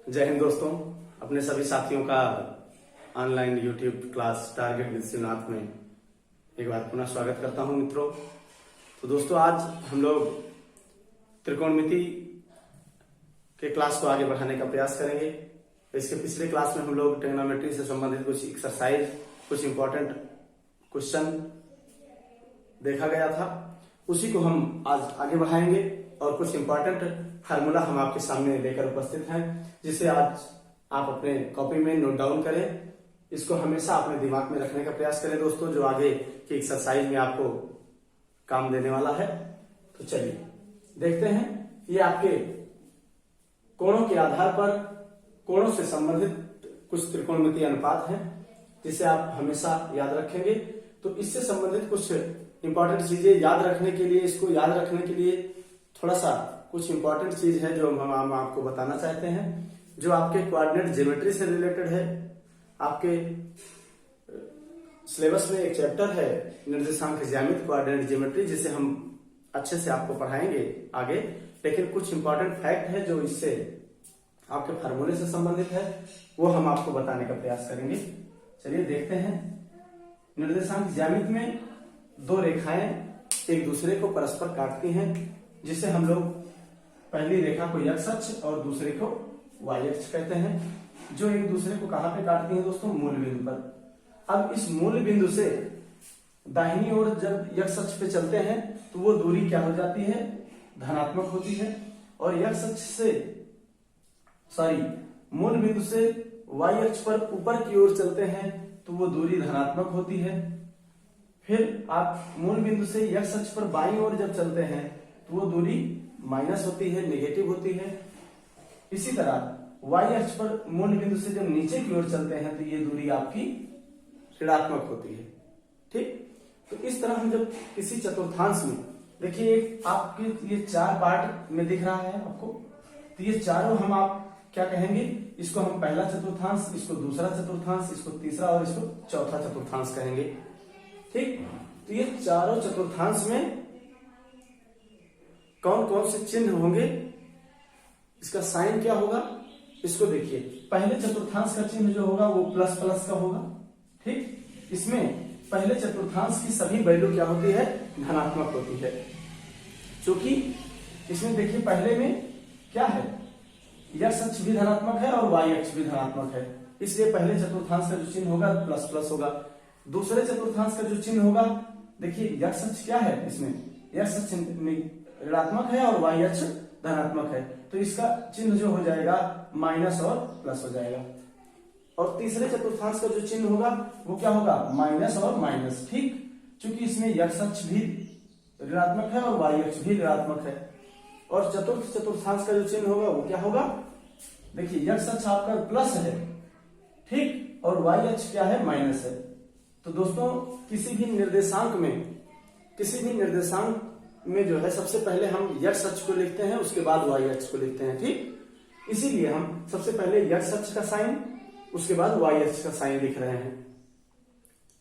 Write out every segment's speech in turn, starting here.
जय हिंद दोस्तों। अपने सभी साथियों का online YouTube class target with Shivnath में एक बार पुनः स्वागत करता हूं मित्रों। तो दोस्तों, आज हम लोग त्रिकोणमिति के क्लास को आगे बढ़ाने का प्रयास करेंगे। इसके पिछले क्लास में हम लोग ट्रिग्नोमेट्री से संबंधित कुछ एक्सरसाइज, कुछ इंपॉर्टेंट क्वेश्चन देखा गया था, उसी को हम आज आगे बढ़ाएंगे और कुछ इंपॉर्टेंट फार्मूला हम आपके सामने लेकर उपस्थित हैं, जिसे आज आप अपने कॉपी में नोट डाउन करें। इसको हमेशा अपने दिमाग में रखने का प्रयास करें दोस्तों, जो आगे की एक्सरसाइज में आपको काम देने वाला है। तो चलिए देखते हैं। ये आपके कोणों के आधार पर कोणों से संबंधित कुछ त्रिकोणमितीय अनुपात है, जिसे आप हमेशा याद रखेंगे। तो इससे संबंधित कुछ इंपॉर्टेंट चीजें याद रखने के लिए, इसको याद रखने के लिए थोड़ा सा कुछ इंपॉर्टेंट चीज है जो हम आपको बताना चाहते हैं, जो आपके कोऑर्डिनेट ज्योमेट्री से रिलेटेड है। आपके सिलेबस में एक चैप्टर है निर्देशांक ज्यामिति कोऑर्डिनेट ज्योमेट्री, जिसे हम अच्छे से आपको पढ़ाएंगे आगे। लेकिन कुछ इंपॉर्टेंट फैक्ट है जो इससे आपके फार्मूले से संबंधित है, वो हम आपको बताने का प्रयास करेंगे। चलिए देखते हैं। निर्देशांक ज्यामिति में दो रेखाएं एक दूसरे को परस्पर काटती हैं, जिसे हम लोग पहली रेखा को x अक्ष और दूसरे को y अक्ष कहते हैं, जो एक दूसरे को कहां पे काटती हैं दोस्तों? मूल बिंदु पर। अब इस मूल बिंदु से दाहिनी ओर जब x अक्ष पे चलते हैं तो वो दूरी क्या हो जाती है? धनात्मक होती है। और x अक्ष से मूल बिंदु से y अक्ष पर ऊपर की ओर चलते हैं तो वो दूरी धनात्मक होती है। फिर आप मूल बिंदु से x अक्ष पर बाईं ओर जब चलते हैं तो वो दूरी माइनस होती है, नेगेटिव होती है। इसी तरह y अक्ष पर मूल बिंदु से जब नीचे की ओर चलते हैं तो ये दूरी आपकी ऋणात्मक होती है। ठीक, तो इस तरह हम जब किसी चतुर्थांश में, देखिए आपके ये चार पार्ट में दिख रहा है आपको, तो ये चारों हम आप क्या कहेंगे? इसको हम पहला चतुर्थांश, इसको दूसरा चतुर्थांश, इसको तीसरा और इसको चौथा चतुर्थांश कहेंगे। ठीक, तो ये चारों चतुर्थांश में कौन कौन से चिन्ह होंगे, इसका साइन क्या होगा, इसको देखिए। पहले चतुर्थांश का चिन्ह जो होगा वो प्लस प्लस का होगा। ठीक, इसमें पहले चतुर्थांश की सभी वैल्यू क्या होती है? धनात्मक होती है। क्योंकि इसमें देखिए पहले में क्या है? x अक्ष भी धनात्मक है और y अक्ष भी धनात्मक है, इसलिए पहले चतुर्थांश का जो चिन्ह होगा प्लस प्लस होगा। दूसरे चतुर्थांश का जो चिन्ह होगा, देखिए x अक्ष क्या है? इसमें x अक्ष ऋणात्मक है और y अक्ष धनात्मक है, तो इसका चिन्ह जो हो जाएगा माइनस और प्लस हो जाएगा। और तीसरे चतुर्थांश का जो चिन्ह होगा वो क्या होगा? माइनस और माइनस। ठीक, क्योंकि इसमें x अक्ष भी ऋणात्मक है और y अक्ष भी ऋणात्मक है। और चतुर्थ चतुर्थांश का जो चिन्ह होगा वो क्या होगा? देखिए x अक्ष आपका प्लस है, ठीक, और y अक्ष क्या है? माइनस है। तो दोस्तों किसी भी निर्देशांक में जो है सबसे पहले हम x अक्ष को लिखते हैं, उसके बाद y अक्ष को लिखते हैं। ठीक, इसीलिए हम सबसे पहले x अक्ष का साइन, उसके बाद y अक्ष का साइन लिख रहे हैं।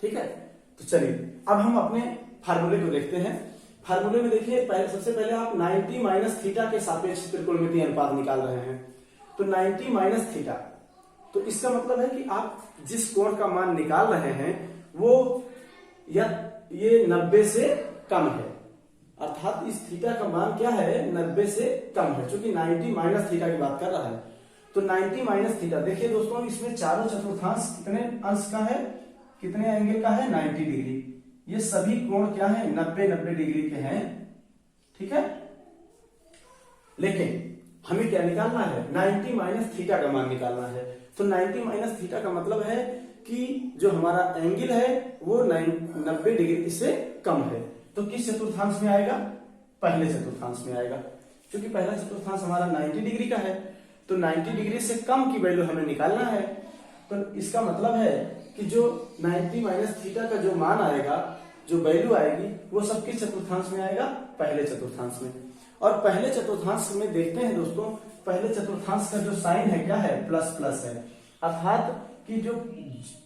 ठीक है, तो चलिए अब हम अपने फार्मूले को देखते हैं। फार्मूले में देखिए सबसे पहले आप 90 माइनस थीटा के सापेक्ष त्रिकोणमितीय अनुपात निकाल रहे हैं। तो 90 माइनस थीटा, तो इसका मतलब है कि आप जिस कोण का मान निकाल रहे हैं वो ये 90 से कम है, अर्थात इस थीटा का मान क्या है? 90 से कम है, क्योंकि 90 माइनस थीटा की बात कर रहा है। तो 90 माइनस थीटा, देखिए दोस्तों इसमें चारों चतुर्थांश कितने अंश का है, कितने एंगल का है? 90 डिग्री। ये सभी कोण क्या है? 90 डिग्री के हैं। ठीक है, लेकिन हमें क्या निकालना है? 90 माइनस थीटा का मान निकालना है। तो 90 माइनस थीटा का मतलब है कि जो हमारा एंगल है वो 90 डिग्री से कम है। तो किस चतुर्थांश में आएगा? पहले चतुर्थांश में आएगा, क्योंकि पहला चतुर्थांश हमारा 90 डिग्री का है। तो 90 डिग्री से कम की वैल्यू हमें निकालना है। तो इसका मतलब है कि जो 90 माइनस थीटा का जो मान आएगा, जो वैल्यू आएगी, वो सब किस चतुर्थांश में आएगा? पहले चतुर्थांश में। और पहले चतुर्थांश में देखते हैं दोस्तों, पहले चतुर्थांश का जो साइन है क्या है? प्लस प्लस है, अर्थात कि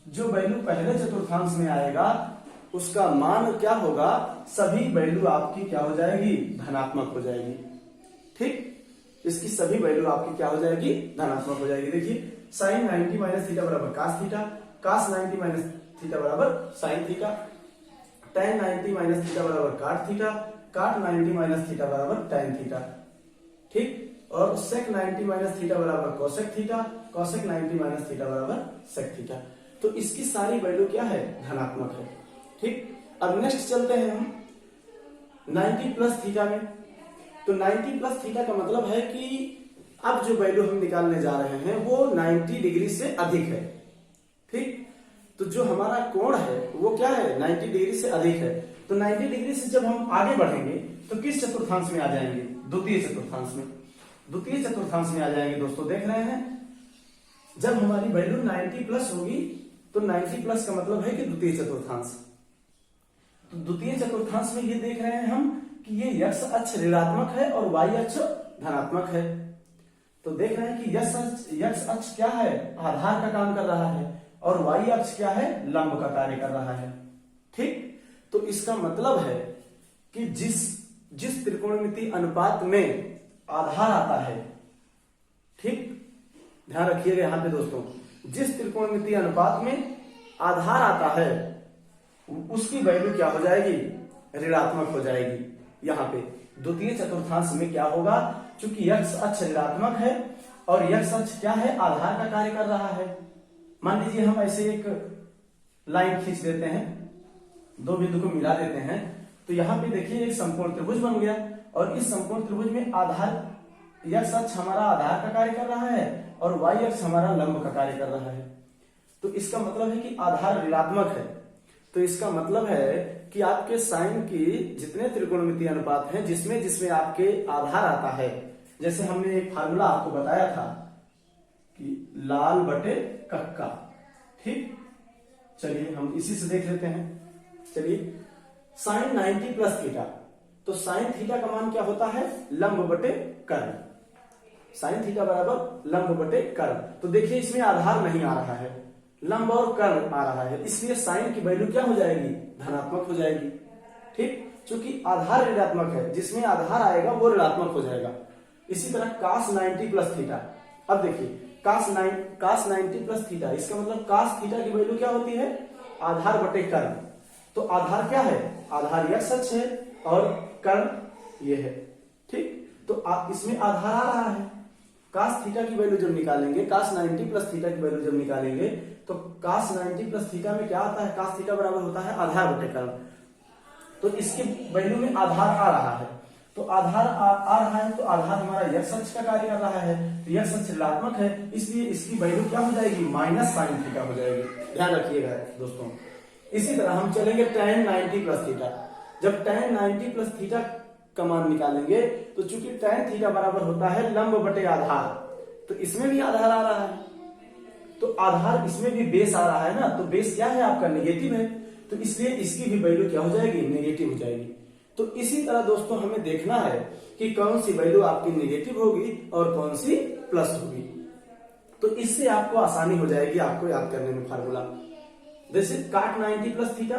जो वैल्यू पहले चतुर्थांश में आएगा उसका मान क्या होगा? सभी वैल्यू आपकी क्या हो जाएगी? धनात्मक हो जाएगी। ठीक, इसकी सभी वैल्यू आपकी क्या हो जाएगी, धनात्मक हो जाएगी। देखिए साइन 90 माइनस थीटा बराबर कास थीटा, कास 90 माइनस थीटा बराबर sine theta, tan 90 minus theta बराबर काट थीटा, काट 90 माइनस थीटा बराबर tan थीटा। ठीक, और sec 90 माइनस थीटा बराबर cosec theta, cosec 90 minus theta बराबर sec थीटा। तो इसकी सारी वैल्यू क्या है, धनात्मक है। ठीक, अब नेक्स्ट चलते हैं हम 90 प्लस थीटा में। तो 90 प्लस थीटा का मतलब है कि अब जो वैल्यू हम निकालने जा रहे हैं वो 90 डिग्री से अधिक है। ठीक, तो जो हमारा कोण है वो क्या है, 90 डिग्री से अधिक है। तो 90 डिग्री से जब हम आगे बढ़ेंगे तो किस चतुर्थांश में आ जाएंगे, द्वितीय चतुर्थांश में। द्वितीय चतुर्थांश में आ जाएंगे दोस्तों। देख रहे हैं जब हमारी वैल्यू 90 प्लस होगी तो 90 प्लस का मतलब है कि द्वितीय चतुर्थांश। तो द्वितीय चतुर्थांश में ये देख रहे हैं हम कि ये x अक्ष ऋणात्मक है और y अक्ष धनात्मक है। तो देख रहे हैं कि x अक्ष क्या है, आधार का काम कर रहा है, और y अक्ष क्या है, लंब का कार्य कर रहा है। ठीक, तो इसका मतलब है कि जिस त्रिकोणमिति अनुपात में आधार आता है, ठीक ध्यान रखिएगा यहां पे दोस्तों, जिस त्रिकोणमिति अनुपात में आधार आता है उसकी वैल्यू क्या हो जाएगी, ऋणात्मक हो जाएगी। यहाँ पे द्वितीय चतुर्थांश में क्या होगा, चूंकि x अक्ष ऋणात्मक है और x अक्ष क्या है, आधार का कार्य कर रहा है। मान लीजिए हम ऐसे एक लाइन खींच देते हैं, दो बिंदु को मिला देते हैं, तो यहाँ पे देखिए एक समकोण त्रिभुज बन गया, और इस समकोण त्रिभुज में आधार x अक्ष हमारा आधार का कार्य कर रहा है और y अक्ष हमारा लंब का कार्य कर रहा है। तो इसका मतलब है कि आधार ऋणात्मक है। तो इसका मतलब है कि आपके साइन की जितने त्रिकोणमितीय अनुपात हैं जिसमें जिसमें आपके आधार आता है, जैसे हमने एक फार्मूला आपको बताया था कि लाल बटे कक्का। ठीक, चलिए हम इसी से देख लेते हैं। चलिए साइन 90 प्लस थीटा, तो साइन थीटा का मान क्या होता है, लंब बटे कर्ण। साइन थीटा बराबर लंब बटे कर्ण। तो देखिए इसमें आधार नहीं आ रहा है, लंब और कर्ण आ रहा है, इसलिए साइन की वैल्यू क्या हो जाएगी, धनात्मक हो जाएगी। ठीक, क्योंकि आधार ऋणात्मक है, जिसमें आधार आएगा वो ऋणात्मक हो जाएगा। इसी तरह cos 90 प्लस थीटा। अब देखिए cos 90 प्लस थीटा, इसका मतलब cos थीटा की वैल्यू क्या होती है, आधार बटे कर्ण। तो आधार क्या है, आधार x अक्ष है और कर्ण ये है। ठीक, तो इसमें आधार आ रहा है। cos थीटा की वैल्यू जब निकालेंगे, cos 90 प्लस थीटा की वैल्यू जब निकालेंगे तो cos 90 प्लस थीटा में क्या आता है, cos थीटा बराबर होता है आधार बटे कर्ण। तो इसके वैल्यू में आधार आ रहा है, तो आधार आ रहा है, तो आधार हमारा x अक्ष का कार्य कर रहा है, तो x अक्ष ऋणात्मक है, इसलिए इसकी वैल्यू क्या हो जाएगी, माइनस साइन थीटा हो जाएगी। ध्यान रखिएगा दोस्तों। इसी तरह हम चलेंगे tan 90 प्लस थीटा। जब tan 90 प्लस थीटा का मान निकालेंगे तो चूंकि tan थीटा बराबर होता है लंब बटे आधार, तो इसमें भी आधार आ रहा है, तो आधार इसमें भी बेस आ रहा है ना, तो बेस क्या है आपका, नेगेटिव है, तो इसलिए इसकी भी वैल्यू क्या हो जाएगी, नेगेटिव हो जाएगी। तो इसी तरह दोस्तों हमें देखना है कि कौन सी वैल्यू आपकी नेगेटिव होगी और कौन सी प्लस होगी। तो इससे आपको आसानी हो जाएगी आपको याद करने में फार्मूला। जैसे cot 90 प्लस थीटा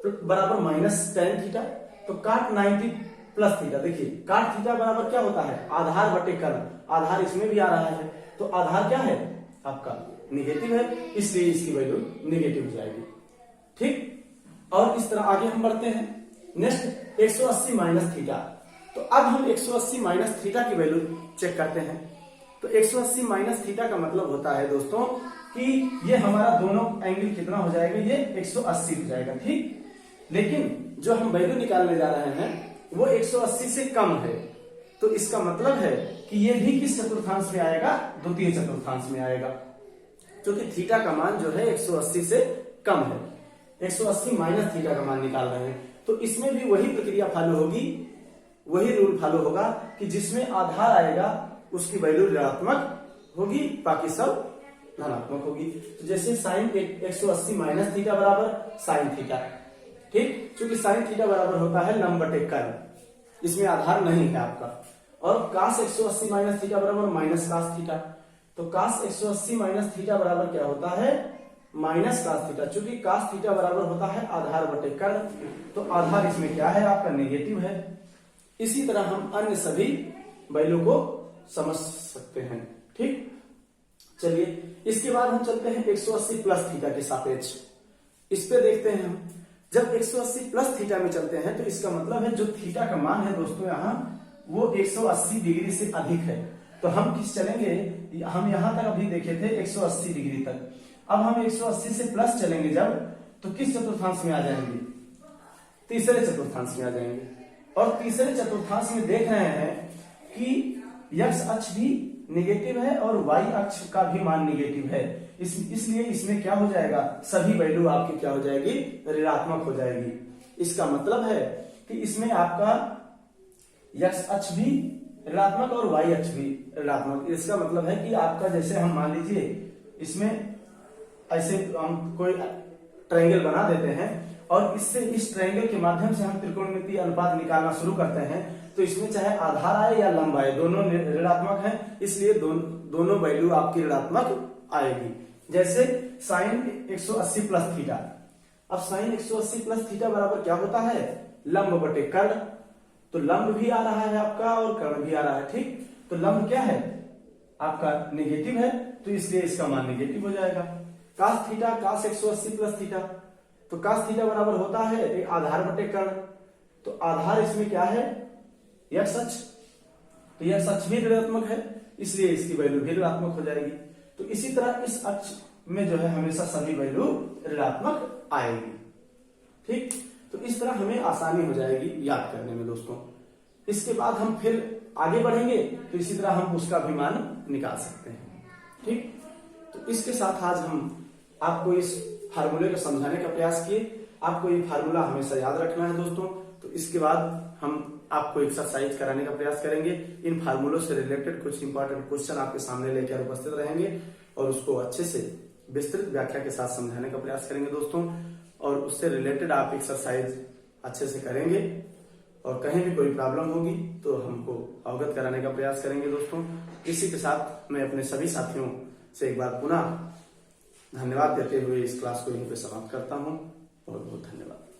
बराबर माइनस tan थीटा, तो cot 90 प्लस थीटा, देखिए cot थीटा बराबर क्या होता है, आधार बटे कर्ण। आधार इसमें भी आ रहा है, तो आधार क्या है आपका, नेगेटिव है, इसलिए इसकी वैल्यू नेगेटिव हो जाएगी। ठीक, और इस तरह आगे हम बढ़ते हैं। Next 180 minus theta. तो अब हम 180 माइनस थीटा की वैल्यू चेक करते हैं। तो 180 माइनस थीटा का मतलब होता है दोस्तों कि ये हमारा दोनों एंगल कितना हो जाएगा, ये 180 हो जाएगा। ठीक, लेकिन जो हम वैल्यू निकालने जा रहे हैं वो 180 से कम है, तो इसका मतलब है कि ये भी किस चतुर्थांश में आएगा, द्वितीय चतुर्थांश में आएगा, क्योंकि थीटा का मान जो है 180 से कम है। 180 माइनस थीटा का मान निकाल रहे हैं, तो इसमें भी वही प्रक्रिया फॉलो होगी, वही रूल फॉलो होगा कि जिसमें आधार आएगा उसकी वैल्यू ऋणात्मक होगी, बाकी सब धनात्मक होगी। तो जैसे साइन 180 माइनस थीटा बराबर साइन थीटा। ठीक, क्योंकि साइन थीटा बराबर होता है लंब बटे कर्ण, इसमें आधार नहीं है आपका। और cos 180 माइनस थीटा बराबर माइनस cos थीटा, तो cos 180 माइनस थीटा बराबर क्या होता है, माइनस cos थीटा, चूंकि cos थीटा बराबर होता है आधार बटे कर्ण, तो आधार इसमें क्या है आपका, नेगेटिव है। इसी तरह हम अन्य सभी वैल्यू को समझ सकते हैं। ठीक, चलिए इसके बाद हम चलते हैं 180 प्लस थीटा के सापेक्ष। इस पे देखते हैं हम, जब 180 प्लस थीटा में चलते हैं तो इसका मतलब है जो थीटा का मान है दोस्तों यहाँ वो 180 डिग्री से अधिक है। तो हम किस चलेंगे, हम यहां तक अभी देखे थे 180 डिग्री तक, अब हम 180 से प्लस चलेंगे जब, तो किस चतुर्थांश में आ जाएंगे, तीसरे चतुर्थांश में आ जाएंगे। और तीसरे चतुर्थांश में देख रहे हैं कि x अक्ष भी निगेटिव है और y अक्ष का भी मान निगेटिव है, इसलिए इसमें क्या हो जाएगा, सभी वैल्यू आपकी क्या हो जाएगी, ऋणात्मक हो जाएगी। इसका मतलब है कि इसमें आपका x अक्ष भी ऋणात्मक और y अक्ष भी ऋणात्मक। इसका मतलब है कि आपका, जैसे हम मान लीजिए इसमें ऐसे हम कोई ट्रायंगल बना देते हैं और इससे इस ट्रायंगल के माध्यम से हम त्रिकोणमितीय अनुपात निकालना शुरू करते हैं, तो इसमें चाहे आधार आए या लंब आए दोनों ऋणात्मक हैं, इसलिए दोनों वैल्यू आपकी ऋणात्मक आएगी। जैसे साइन 180 प्लस थीटा, अब साइन 180 प्लस थीटा बराबर क्या होता है, लंब बटे कर्ण। तो लंब भी आ रहा है आपका और कर्ण भी आ रहा है। ठीक, तो लंब क्या है आपका, नेगेटिव है, तो इसलिए इसका मान नेगेटिव हो जाएगा। कास थीटा, कास 180 प्लस थीटा, तो कास थीटा बराबर होता है एक आधार बटे कर्ण। तो आधार इसमें क्या है, x अक्ष, तो x अक्ष भी ऋणात्मक है, इसलिए इसकी वैल्यू भी ऋणात्मक हो जाएगी। तो इसी तरह इस अक्ष में जो है हमेशा सभी वैल्यू ऋणात्मक आएगी। ठीक, तो इस तरह हमें आसानी हो जाएगी याद करने में दोस्तों। इसके बाद हम फिर आगे बढ़ेंगे तो इसी तरह हम उसका भी मान निकाल सकते हैं। ठीक, तो इसके साथ आज हम आपको इस फार्मूले को समझाने का प्रयास किए। आपको ये फार्मूला हमेशा याद रखना है दोस्तों। तो इसके बाद हम आपको एक्सरसाइज कराने का प्रयास करेंगे। इन फार्मूलों से रिलेटेड कुछ इंपॉर्टेंट क्वेश्चन आपके सामने लेकर उपस्थित रहेंगे और उसको अच्छे से विस्तृत व्याख्या के साथ समझाने का प्रयास करेंगे दोस्तों। और उससे रिलेटेड आप एक्सरसाइज अच्छे से करेंगे और कहीं भी कोई प्रॉब्लम होगी तो हमको अवगत कराने का प्रयास करेंगे दोस्तों। इसी के साथ मैं अपने सभी साथियों से एक बार पुनः धन्यवाद देते हुए इस क्लास को यहीं पे समाप्त करता हूँ। बहुत बहुत धन्यवाद।